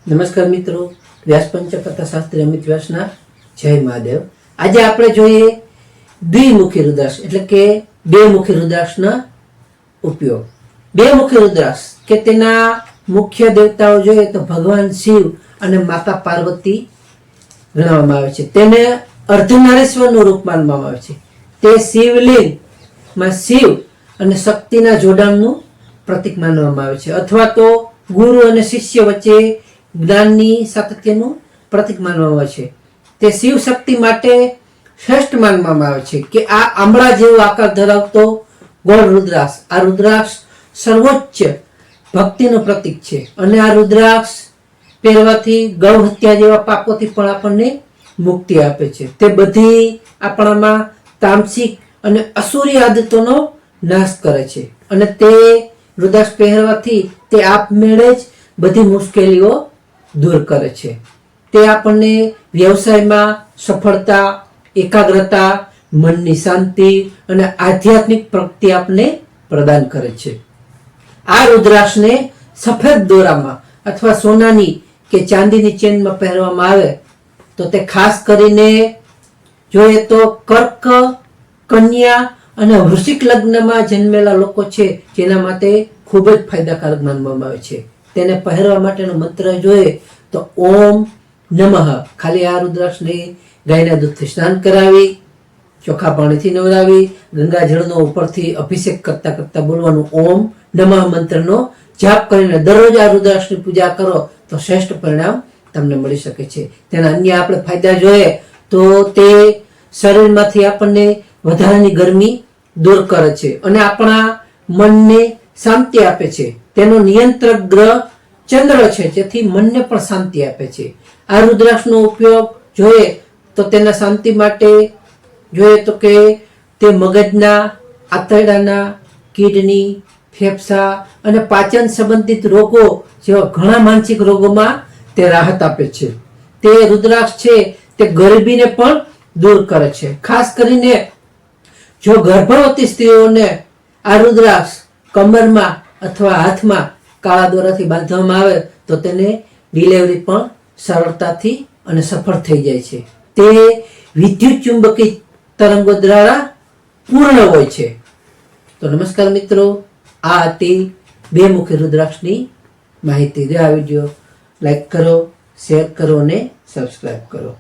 નમસ્કાર મિત્રો, વ્યાસ પંચકથા શાસ્ત્રી અમિત વ્યાસના જય મહાદેવ। આજે આપણે જોઈએ દ્વિમુખી રુદ્રાક્ષ એટલે કે બે મુખી રુદ્રાક્ષના ઉપયોગ। બે મુખી રુદ્રાક્ષ કે તેના મુખ્ય દેવતાઓ જોઈએ તો ભગવાન શિવ અને માતા પાર્વતી ગણવામાં આવે છે। તેને અર્ધનારીશ્વરનું રૂપ માનવામાં આવે છે। તે શિવલિંગમાં શિવ અને શક્તિના જોડાણનું પ્રતીક માનવામાં આવે છે, અથવા તો ગુરુ અને શિષ્ય વચ્ચે જ્ઞાનની સાતત્યનું પ્રતીક માનવામાં આવે છે। તે શિવ શક્તિ માટે શ્રેષ્ઠ માનવામાં આવે છે કે આ આંબળા જેવો આકાર ધરાવતો ગોળ રુદ્રાક્ષ, આ રુદ્રાક્ષ સર્વોચ્ચ ભક્તિનું પ્રતીક છે અને આ રુદ્રાક્ષ પહેરવાથી ગૌ હત્યા જેવા પાપોથી પણ આપણને મુક્તિ આપે છે। તે બધી આપણામાં તામસિક અને અસુરી આદતોનો નાશ કરે છે અને તે રુદ્રાક્ષ પહેરવાથી તે આપમેળે જ બધી મુશ્કેલીઓ દૂર કરે છે। તે આપણને વ્યવસાયમાં સફળતા, એકાગ્રતા, મનની શાંતિ અને આધ્યાત્મિક પ્રગતિ આપને પ્રદાન કરે છે। આ રુદ્રાક્ષને સફેદ દોરામાં અથવા સોનાની કે ચાંદીની ચેનમાં પહેરવામાં આવે તો તે ખાસ કરીને જોઈએ તો કર્ક, કન્યા અને વૃશ્ચિક લગ્નમાં જન્મેલા લોકો છે જેના માટે ખૂબ જ ફાયદાકારક માનવામાં આવે છે। તેને પહેરવા માટેનો મંત્ર જોઈએ તો ઓમ નમઃ। ખાલી આ રુદ્રાક્ષને ગાયના દૂધથી સ્નાન કરાવી, ચોખ્ખા પાણીથી નવરાવી, ગંગાજળનો ઉપરથી અભિષેક કરતા કરતા બોલવાનું ઓમ નમઃ મંત્રનો જાપ કરીને દરરોજ આ રુદ્રાક્ષની પૂજા કરો તો શ્રેષ્ઠ પરિણામ તમને મળી શકે છે। તેના અન્ય આપણે ફાયદા જોઈએ તો તે શરીરમાંથી આપણને વધારાની ગરમી દૂર કરે છે અને આપણા મનને શાંતિ આપે છે। તેનો નિયંત્રક ગ્રહ ચંદ્ર છે, જેથી મનને પણ શાંતિ આપે છે। આ રુદ્રાક્ષનો ઉપયોગ જોઈએ તો તેના શાંતિ માટે જોઈએ તો કે તે મગજના, આંતરડાના, કિડની, ફેફસા અને પાચન સંબંધિત રોગો જેવા ઘણા માનસિક રોગોમાં તે રાહત આપે છે। તે રુદ્રાક્ષ છે તે ગરીબીને પણ દૂર કરે છે। ખાસ કરીને જો ગર્ભવતી સ્ત્રીઓને આ રુદ્રાક્ષ કમરમાં અથવા હાથમાં કાળા દોરાથી બાંધવામાં આવે તો તેને ડિલિવરી પણ સરળતાથી અને સફળ થઈ જાય છે। તે વિદ્યુત ચુંબકી તરંગો દ્વારા પૂર્ણ હોય છે। તો નમસ્કાર મિત્રો, આ હતી બે મુખી રુદ્રાક્ષની માહિતી। આ વિડીયો લાઈક કરો, શેર કરો અને સબસ્ક્રાઈબ કરો।